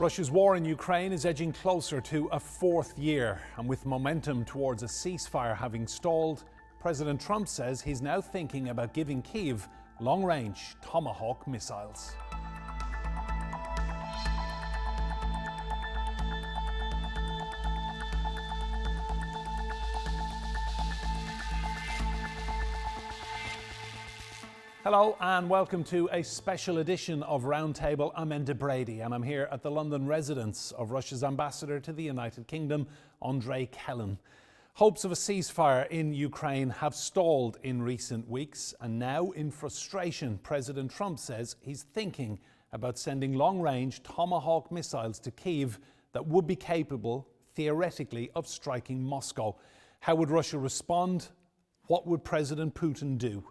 Russia's war in Ukraine is edging closer to a fourth year, and with momentum towards a ceasefire having stalled, President Trump says he's now thinking about giving Kyiv long-range Tomahawk missiles. Hello and welcome to a special edition of Roundtable. I'm Enda Brady and I'm here at the London residence of Russia's ambassador to the United Kingdom, Andrei Kelin. Hopes of a ceasefire in Ukraine have stalled in recent weeks, and now in frustration, President Trump says he's thinking about sending long-range Tomahawk missiles to Kyiv that would be capable, theoretically, of striking Moscow. How would Russia respond? What would President Putin do?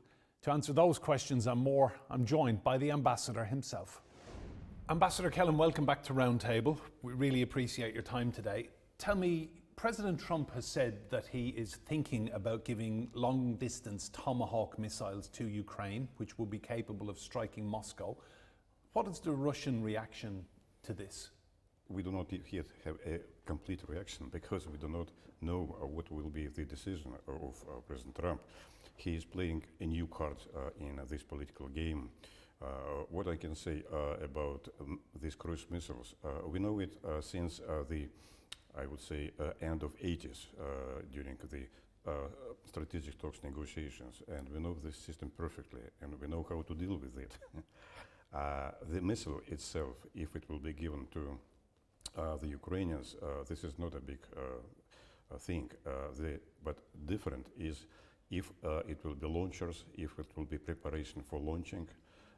To answer those questions and more, I'm joined by the Ambassador himself. Ambassador Kelin, welcome back to Roundtable. We really appreciate your time today. Tell me, President Trump has said that he is thinking about giving long-distance Tomahawk missiles to Ukraine, which will be capable of striking Moscow. What is the Russian reaction to this? We do not yet have a complete reaction because we do not know what will be the decision of President Trump. He is playing a new card in this political game. What I can say about these cruise missiles, we know it since I would say, end of 80s during the strategic talks negotiations, and we know this system perfectly, and we know how to deal with it. The missile itself, if it will be given to the Ukrainians, this is not a big thing, but different is if it will be launchers, if it will be preparation for launching,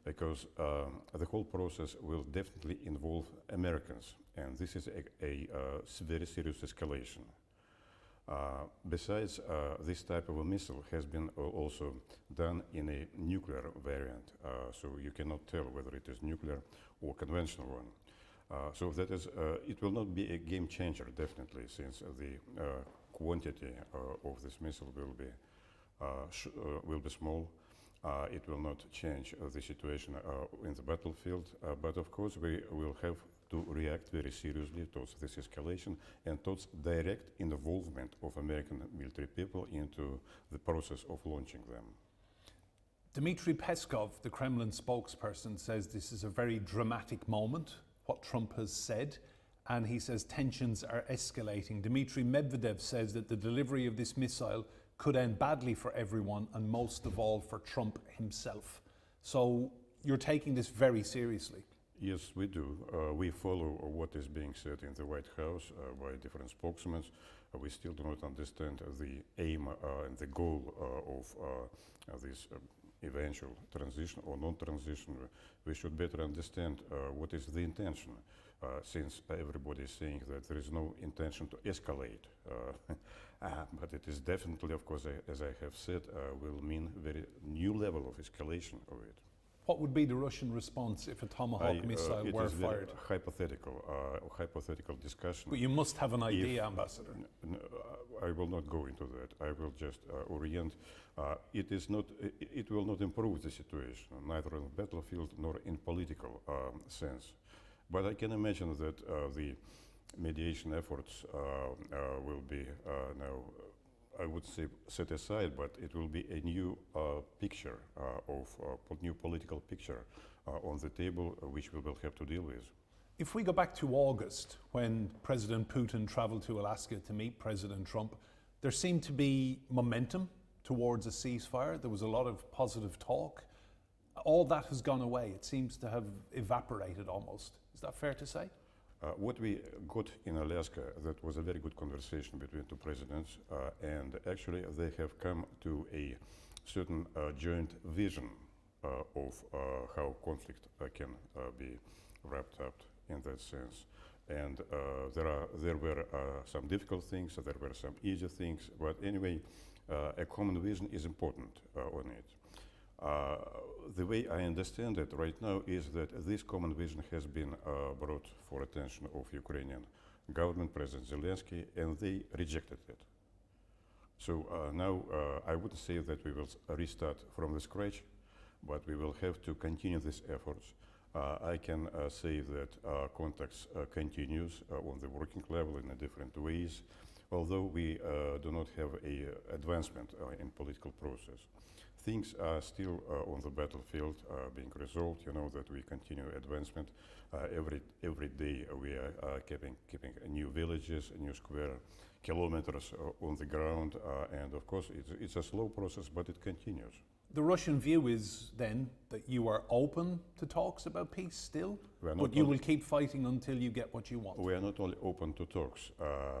because the whole process will definitely involve Americans, and this is a very serious escalation. Besides, this type of a missile has been also done in a nuclear variant, so you cannot tell whether it is nuclear or conventional one. So that is, it will not be a game changer, definitely, since the quantity of this missile will be small. It will not change the situation in the battlefield, but of course we will have to react very seriously towards this escalation and towards direct involvement of American military people into the process of launching them. Dmitry Peskov, the Kremlin spokesperson, says this is a very dramatic moment, what Trump has said, and he says tensions are escalating. Dmitry Medvedev says that the delivery of this missile could end badly for everyone, and most of all for Trump himself. So you're taking this very seriously. Yes, we do. We follow what is being said in the White House by different spokesmen. We still do not understand the aim and the goal of this eventual transition or non-transition. We should better understand what is the intention, since everybody is saying that there is no intention to escalate. But it is definitely, of course, as I have said, will mean very new level of escalation of it. What would be the Russian response if a Tomahawk missile were fired? Hypothetical discussion. But you must have an idea, Ambassador. I will not go into that. I will just orient. It will not improve the situation, neither on the battlefield nor in political sense. But I can imagine that the mediation efforts will be now, I would say, set aside, but it will be a new picture new political picture on the table, which we will have to deal with. If we go back to August, when President Putin traveled to Alaska to meet President Trump, there seemed to be momentum towards a ceasefire. There was a lot of positive talk. All that has gone away. It seems to have evaporated almost. Is that fair to say? What we got in Alaska, that was a very good conversation between two presidents, and actually they have come to a certain joint vision of how conflict can be wrapped up in that sense. And there were some difficult things, there were some easy things, but anyway, a common vision is important on it. The way I understand it right now is that this common vision has been brought for attention of Ukrainian government, President Zelensky, and they rejected it. So now I wouldn't say that we will restart from the scratch, but we will have to continue these efforts I can say that contacts continues on the working level in a different ways, although we do not have a advancement in political process. Things are still on the battlefield being resolved. You know that we continue advancement. Every day we are keeping new villages, new square kilometers on the ground, and of course it's a slow process, but it continues. The Russian view is then that you are open to talks about peace still, but you will keep fighting until you get what you want. We are not only open to talks,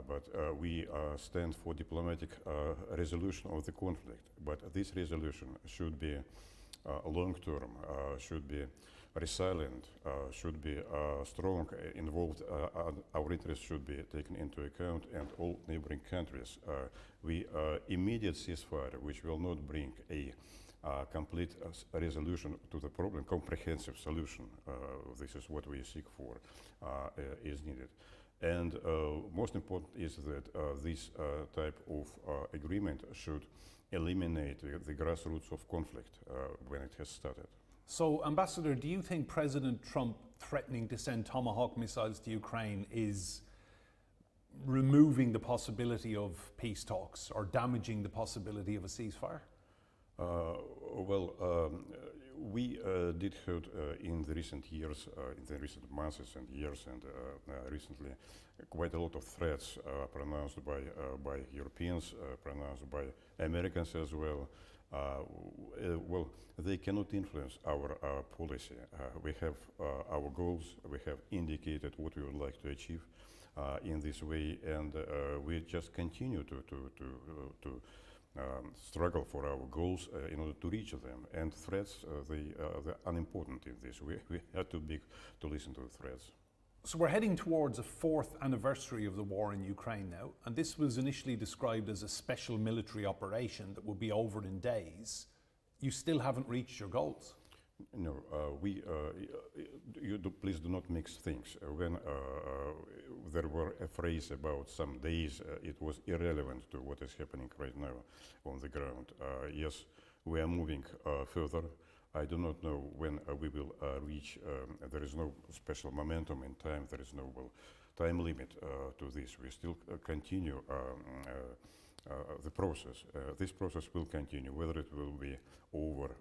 but we stand for diplomatic resolution of the conflict. But this resolution should be long-term, should be resilient, should be strong, involved. Our interests should be taken into account, and all neighboring countries. Immediate ceasefire, which will not bring a complete resolution to the problem, comprehensive solution, this is what we seek for, is needed. And most important is that this type of agreement should eliminate the grassroots of conflict when it has started. So, Ambassador, do you think President Trump threatening to send Tomahawk missiles to Ukraine is removing the possibility of peace talks or damaging the possibility of a ceasefire? We did heard in the recent years, in the recent months and years, and recently, quite a lot of threats pronounced by Europeans, pronounced by Americans as well. They cannot influence our policy. We have our goals. We have indicated what we would like to achieve in this way, and we just continue to struggle for our goals in order to reach them. And threats, they're unimportant in this. We are too big to listen to the threats. So we're heading towards a 4th anniversary of the war in Ukraine now, and this was initially described as a special military operation that would be over in days. You still haven't reached your goals. No, please do not mix things. When there were a phrase about some days, it was irrelevant to what is happening right now on the ground. Yes, we are moving further. I do not know when we will reach. There is no special momentum in time. There is no time limit to this. We still continue the process. This process will continue. Whether it will be over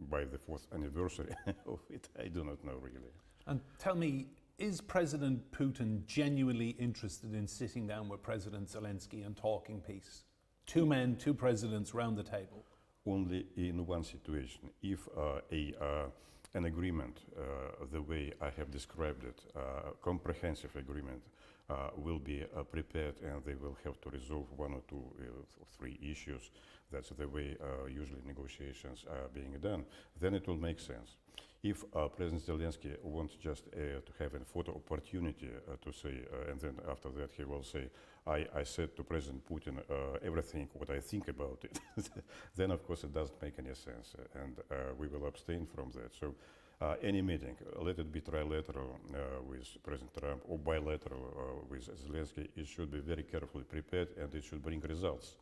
by the 4th anniversary of it, I do not know really. And tell me, is President Putin genuinely interested in sitting down with President Zelensky and talking peace? 2 men, 2 presidents round the table. Only in one situation, if an agreement, the way I have described it, comprehensive agreement, will be prepared, and they will have to resolve 1 or 2 or 3 issues. That's the way usually negotiations are being done. Then it will make sense. If President Zelensky wants just to have a photo opportunity to say, and then after that he will say, I said to President Putin everything what I think about it, then of course it doesn't make any sense, and we will abstain from that. So any meeting, let it be trilateral with President Trump or bilateral with Zelensky, it should be very carefully prepared, and it should bring results,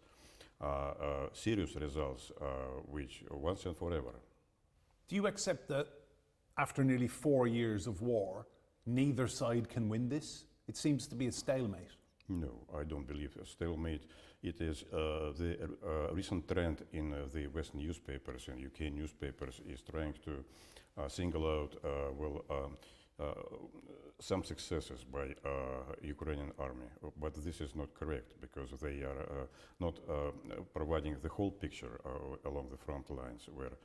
serious results, which once and forever. Do you accept that after nearly 4 years of war, neither side can win this? It seems to be a stalemate. No, I don't believe a stalemate. It is the recent trend in the Western newspapers and UK newspapers is trying to single out some successes by Ukrainian army, but this is not correct because they are not providing the whole picture along the front lines, where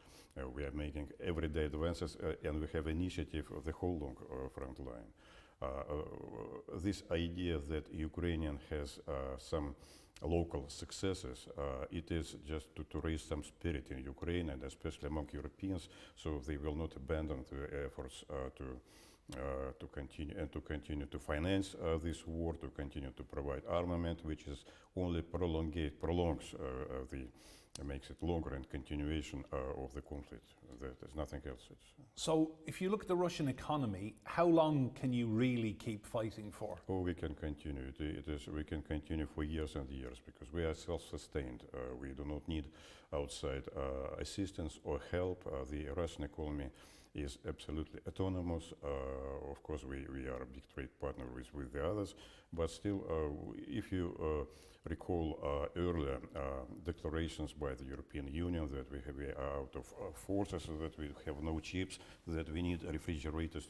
we are making everyday advances and we have initiative of the whole long front line. This idea that Ukrainian has some local successes, it is just to raise some spirit in Ukraine, and especially among Europeans, so they will not abandon the efforts to continue to finance this war, to continue to provide armament, which is only prolongs makes it longer and continuation of the conflict. There's nothing else. So if you look at the Russian economy, how long can you really keep fighting for? Oh, we can continue. We can continue for years and years because we are self-sustained. We do not need outside assistance or help. The Russian economy is absolutely autonomous. Of course, we are a big trade partner with the others, but still, if you recall earlier declarations by the European Union that we are out of forces, that we have no chips, that we need refrigerators,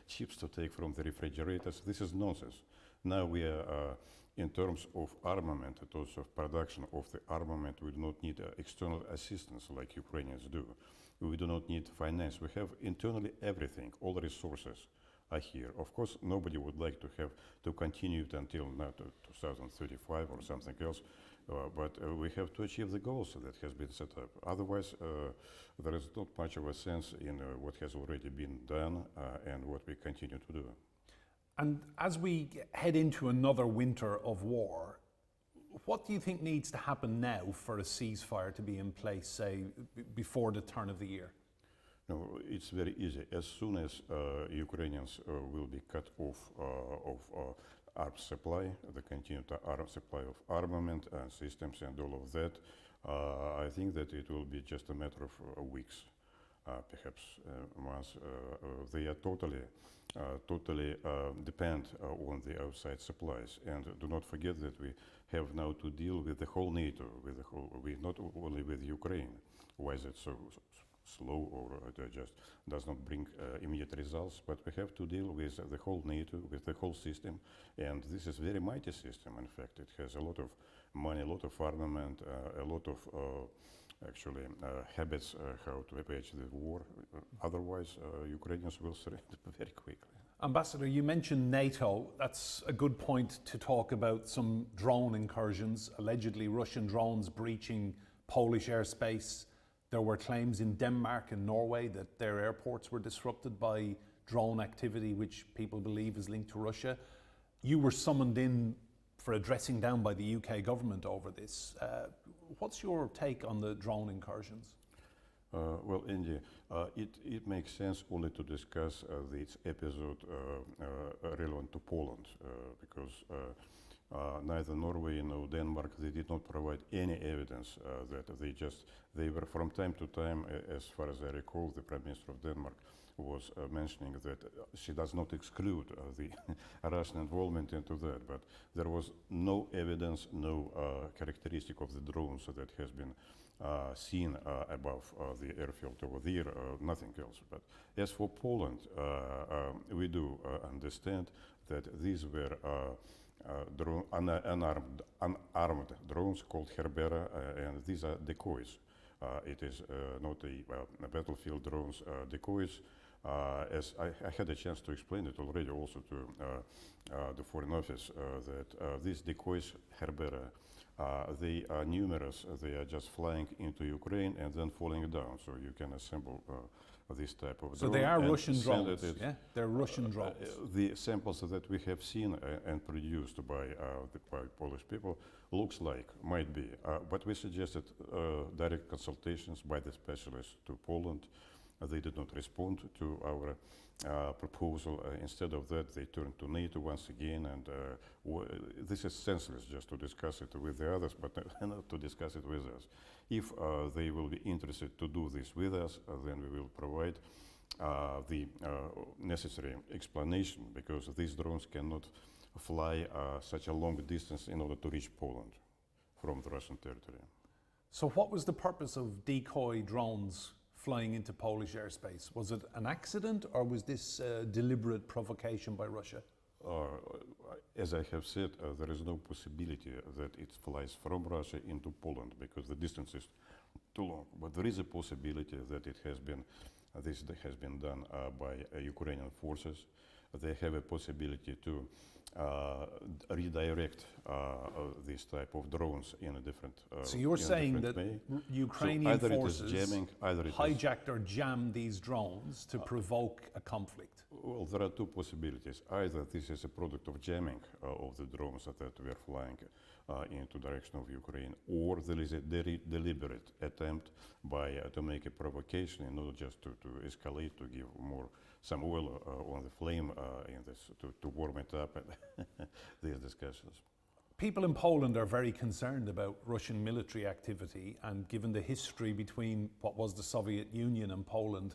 chips to take from the refrigerators, this is nonsense. Now we are, in terms of armament, in terms of production of the armament, we do not need external assistance like Ukrainians do. We do not need finance. We have internally everything, all resources are here. Of course, nobody would like to have to continue it until not 2035 or something else, but we have to achieve the goals that has been set up. Otherwise, there is not much of a sense in what has already been done and what we continue to do. And as we head into another winter of war, what do you think needs to happen now for a ceasefire to be in place, say, before the turn of the year? No, it's very easy. As soon as Ukrainians will be cut off of arms supply, the continued supply of armament and systems and all of that, I think that it will be just a matter of weeks, perhaps months. They are totally depend on the outside supplies. And do not forget that we have now to deal with the whole NATO, not only with Ukraine. Why is it so slow, or just does not bring immediate results? But we have to deal with the whole NATO, with the whole system. And this is a very mighty system, in fact. It has a lot of money, a lot of armament, a lot of habits how to wage the war. Otherwise, Ukrainians will surrender very quickly. Ambassador, you mentioned NATO. That's a good point to talk about some drone incursions, allegedly Russian drones breaching Polish airspace. There were claims in Denmark and Norway that their airports were disrupted by drone activity, which people believe is linked to Russia. You were summoned in for a dressing down by the UK government over this. What's your take on the drone incursions? Well, Andy, it makes sense only to discuss this episode relevant to Poland, because neither Norway nor Denmark, they did not provide any evidence that they were from time to time, as far as I recall, the Prime Minister of Denmark was mentioning that she does not exclude the Russian involvement into that, but there was no evidence, no characteristic of the drones that has been seen above the airfield over there, nothing else. But as for Poland, we do understand that these were unarmed drones called Herbera, and these are decoys. It is not a battlefield drones, decoys. As I had a chance to explain it already also to the Foreign Office, that these decoys, Herbera, they are numerous. They are just flying into Ukraine and then falling down. So you can assemble this type of drone. So they are Russian drones, yeah? They're Russian drones. The samples that we have seen and produced by Polish people looks like, might be. But we suggested direct consultations by the specialists to Poland. They did not respond to our proposal. Instead of that, they turned to NATO once again, and this is senseless just to discuss it with the others, but not to discuss it with us. If they will be interested to do this with us, then we will provide the necessary explanation, because these drones cannot fly such a long distance in order to reach Poland from the Russian territory. So what was the purpose of decoy drones flying into Polish airspace? Was it an accident, or was this deliberate provocation by Russia? As I have said, there is no possibility that it flies from Russia into Poland, because the distance is too long. But there is a possibility that it has been, this has been done by Ukrainian forces. They have a possibility to redirect this type of drones in a different So you're saying that Ukrainian so forces jamming, hijacked or jammed these drones to provoke a conflict? Well, there are two possibilities. Either this is a product of jamming of the drones that were flying into direction of Ukraine, or there is a deliberate attempt by to make a provocation in order just to escalate, to give some oil on the flame in this, to warm it up and these discussions. People in Poland are very concerned about Russian military activity, and given the history between what was the Soviet Union and Poland,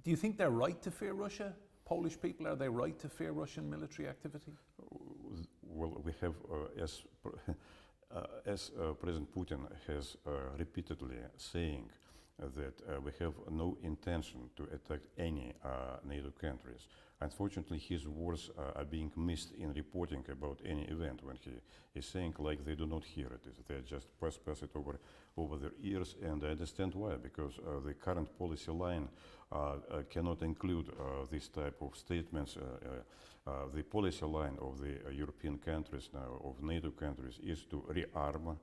Do you think they're right to fear Russia? Polish people, are they right to fear Russian military activity? Well, we have, as President Putin has repeatedly saying that we have no intention to attack any NATO countries. Unfortunately, his words are being missed in reporting about any event when he is saying like they do not hear it. They just pass it over their ears, and I understand why, because the current policy line cannot include this type of statements. The policy line of the European countries now, of NATO countries, is to rearm,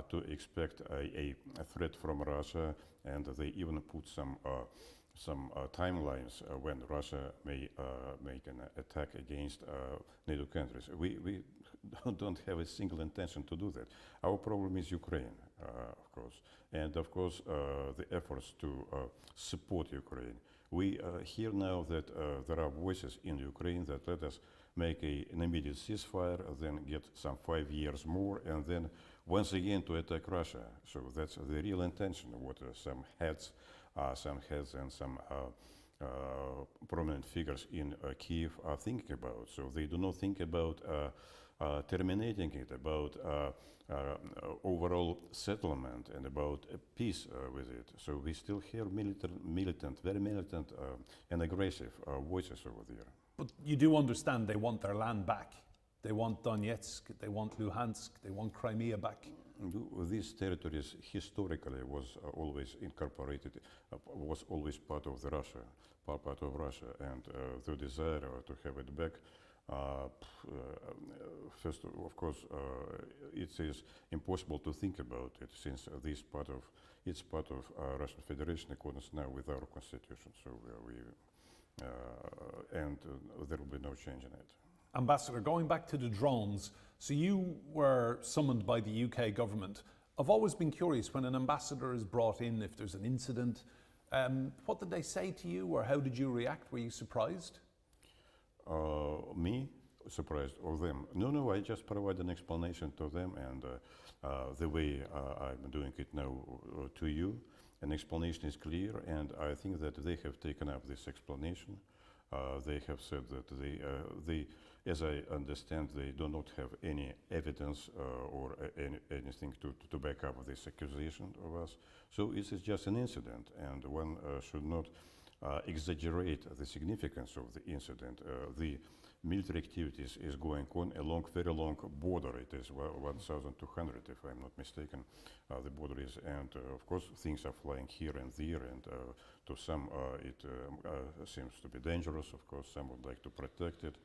to expect a threat from Russia, and they even put some timelines when Russia may make an attack against NATO countries. We don't have a single intention to do that. Our problem is Ukraine, of course, and of course the efforts to support Ukraine. We hear now that there are voices in Ukraine that let us make an immediate ceasefire, then get some 5 years more, and then once again to attack Russia. So that's the real intention, what some heads and some prominent figures in Kiev are thinking about. So they do not think about terminating it, about overall settlement and about peace with it. So we still hear very militant and aggressive voices over there. But you do understand they want their land back. They want Donetsk, they want Luhansk, they want Crimea back. These territories historically was always incorporated, was always part of Russia, and the desire to have it back. First, of course, it is impossible to think about it since it's part of Russian Federation accordance now with our constitution. So there will be no change in it. Ambassador, going back to the drones, so you were summoned by the UK government. I've always been curious when an ambassador is brought in, if there's an incident, what did they say to you, or how did you react? Were you surprised? Me? Surprised, or them? No, I just provide an explanation to them, and the way I'm doing it now to you. An explanation is clear, and I think that they have taken up this explanation. They have said that they, as I understand, they do not have any evidence or anything to back up this accusation of us. So it is just an incident, and one should not exaggerate the significance of the incident. The military activities is going on along very long border. It is 1,200, if I'm not mistaken, the border is, and of course things are flying here and there, and to some it seems to be dangerous. Of course, some would like to protect it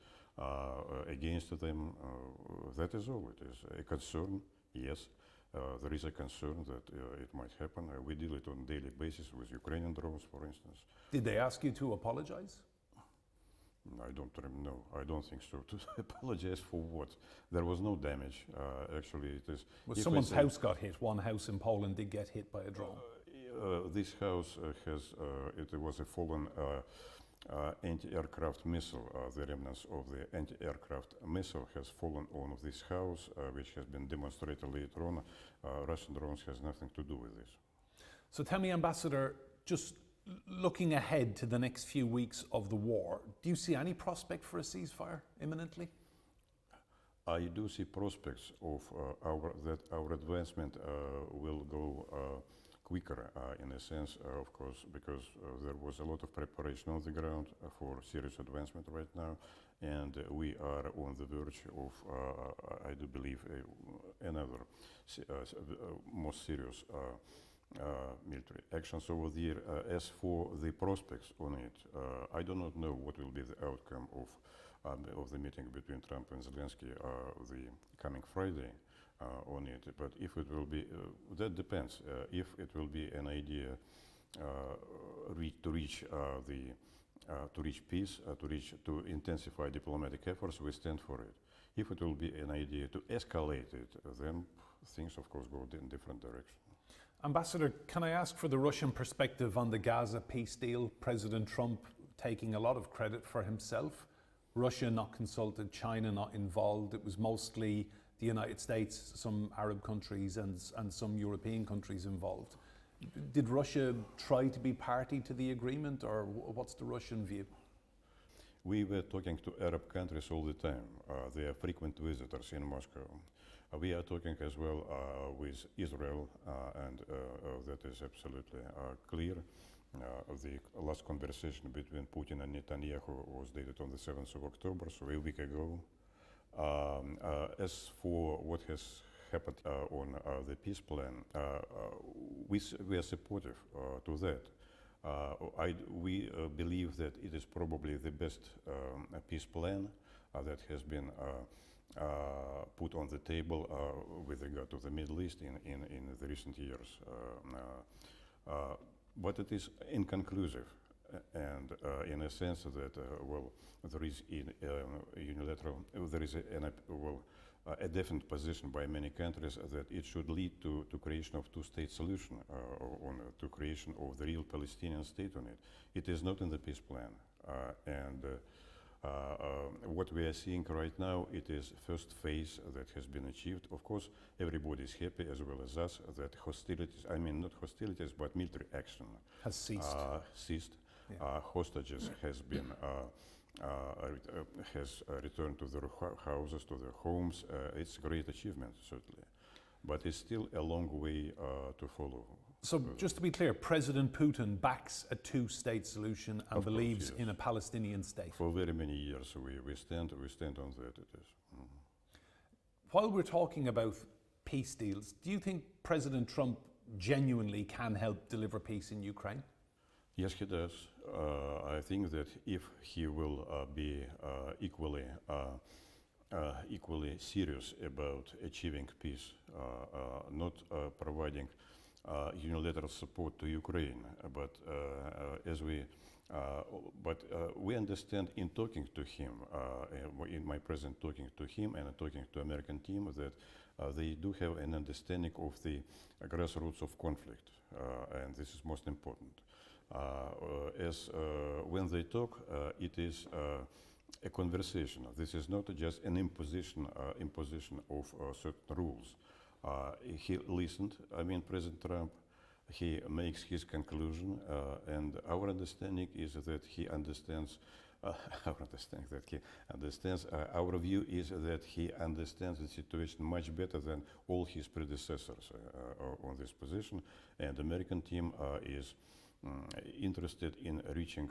against them. That is all. It is a concern, yes. There is a concern that it might happen. We deal it on a daily basis with Ukrainian drones, for instance. Did they ask you to apologize? I don't know. I don't think so. To apologize for what? There was no damage. Actually, it is. Well, someone's house got hit. One house in Poland did get hit by a drone. This house it was a fallen anti-aircraft missile. The remnants of the anti-aircraft missile has fallen on this house, which has been demonstrated later on. Russian drones has nothing to do with this. So tell me, Ambassador, just looking ahead to the next few weeks of the war, do you see any prospect for a ceasefire imminently? I do see prospects of that our advancement will go quicker in a sense, of course, because there was a lot of preparation on the ground for serious advancement right now, and we are on the verge of, I do believe, another more serious military actions over there. As for the prospects on it, I do not know what will be the outcome of the meeting between Trump and Zelensky the coming Friday on it. But if it will be, that depends. If it will be an idea to reach peace, to intensify diplomatic efforts, we stand for it. If it will be an idea to escalate it, then things, of course, go in different directions. Ambassador, can I ask for the Russian perspective on the Gaza peace deal? President Trump taking a lot of credit for himself. Russia not consulted, China not involved. It was mostly the United States, some Arab countries and some European countries involved. Did Russia try to be party to the agreement, or what's the Russian view? We were talking to Arab countries all the time. They are frequent visitors in Moscow. We are talking as well with Israel, and that is absolutely clear. The last conversation between Putin and Netanyahu was dated on the 7th of October, so a week ago. As for what has happened on the peace plan, we are supportive to that. We believe that it is probably the best peace plan that has been put on the table with regard to the Middle East in the recent years. But it is inconclusive, and in a sense that, well, there is unilateral, there is a definite position by many countries that it should lead to creation of two-state solution, to creation of the real Palestinian state on it. It is not in the peace plan, and what we are seeing right now, it is first phase that has been achieved. Of course, everybody is happy, as well as us, that hostilities, I mean not hostilities, but military action Has ceased. Yeah. Hostages has been has returned to their houses, to their homes. It's a great achievement, certainly, but it's still a long way to follow. So just to be clear, President Putin backs a two-state solution and believes course, yes. in a Palestinian state. For very many years, we stand on that. It is. While we're talking about peace deals, do you think President Trump genuinely can help deliver peace in Ukraine? Yes, he does. I think that if he will be equally serious about achieving peace, not providing unilateral support to Ukraine, but we understand in talking to him, in my present talking to him and talking to American team, that they do have an understanding of the grassroots of conflict, and this is most important. When they talk, it is a conversation. This is not just an imposition of certain rules. He listened. I mean, President Trump. He makes his conclusion, and our understanding is that he understands. Our view is that he understands the situation much better than all his predecessors on this position, and the American team is interested in reaching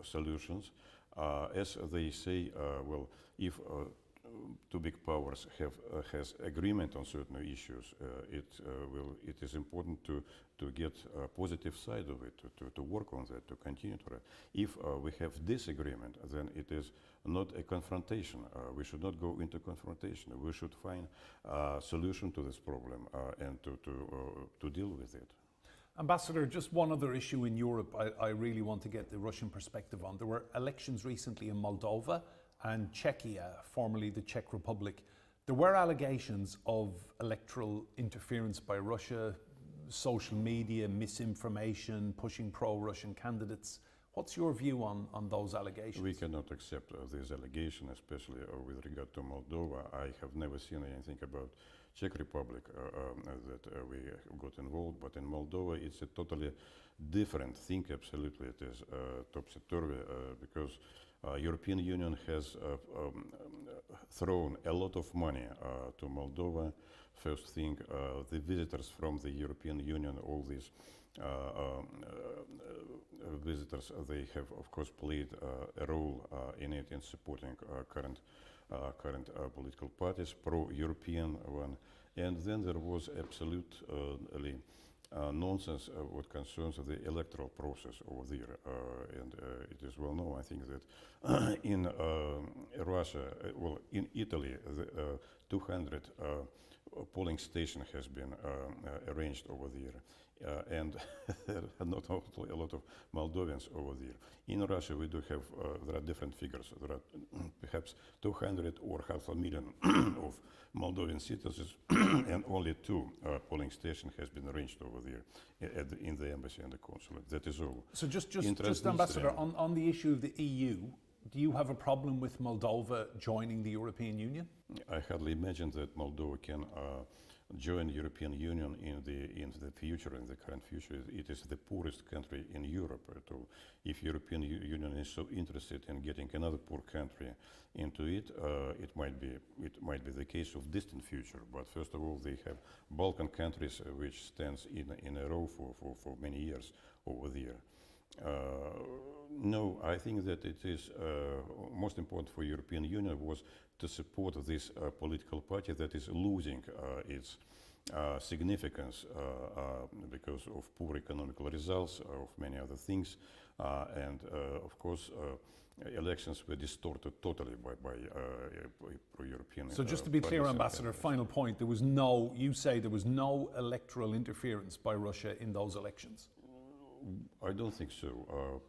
solutions. As they say, well, if two big powers has agreement on certain issues, it is important to get a positive side of it, to work on that, to continue to. If we have disagreement, then it is not a confrontation. We should not go into confrontation. We should find a solution to this problem and to deal with it. Ambassador, just one other issue in Europe I really want to get the Russian perspective on. There were elections recently in Moldova and Czechia, formerly the Czech Republic. There were allegations of electoral interference by Russia, social media, misinformation, pushing pro-Russian candidates. What's your view on those allegations? We cannot accept these allegations, especially with regard to Moldova. I have never seen anything about Czech Republic that we got involved, but in Moldova it's a totally different thing. Absolutely, it is topsy-turvy because European Union has thrown a lot of money to Moldova. First thing, the visitors from the European Union, all these visitors, they have of course played a role in it, in supporting current political parties, pro-European one. And then there was absolutely nonsense what concerns the electoral process over there. And it is well known, I think, that in Russia, well, in Italy, the 200 polling station has been arranged over there. And there are not only a lot of Moldovans over there. In Russia, we do have, there are different figures. There are perhaps 200 or 500,000 of Moldovan citizens, and only 2 polling stations has been arranged over there in the embassy and the consulate. That is all. So just Ambassador, on the issue of the EU, do you have a problem with Moldova joining the European Union? I hardly imagine that Moldova can join European Union in the future, in the current future. It is the poorest country in Europe at all. If European Union is so interested in getting another poor country into it, it might be the case of distant future. But first of all, they have Balkan countries which stands in a row for many years over there. No, I think that it is most important for European Union was to support this political party that is losing its significance because of poor economical results, of many other things, and of course elections were distorted totally by pro-European. So just to be clear, Ambassador, final point, you say there was no electoral interference by Russia in those elections? I don't think so.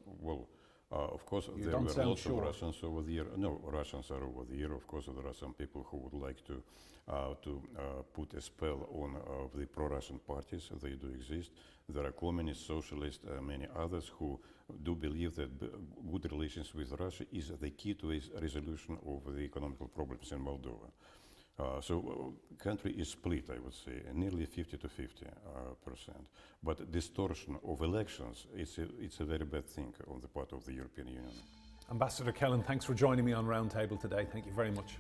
Of course, you there don't were sound lots sure. of Russians over there. No, Russians are over there. Of course, there are some people who would like to put a spell on the pro-Russian parties. They do exist. There are communists, socialists, many others who do believe that good relations with Russia is the key to a resolution of the economical problems in Moldova. So country is split, I would say, nearly 50 to 50%. But distortion of elections, it's a very bad thing on the part of the European Union. Ambassador Kelin, thanks for joining me on Roundtable today. Thank you very much.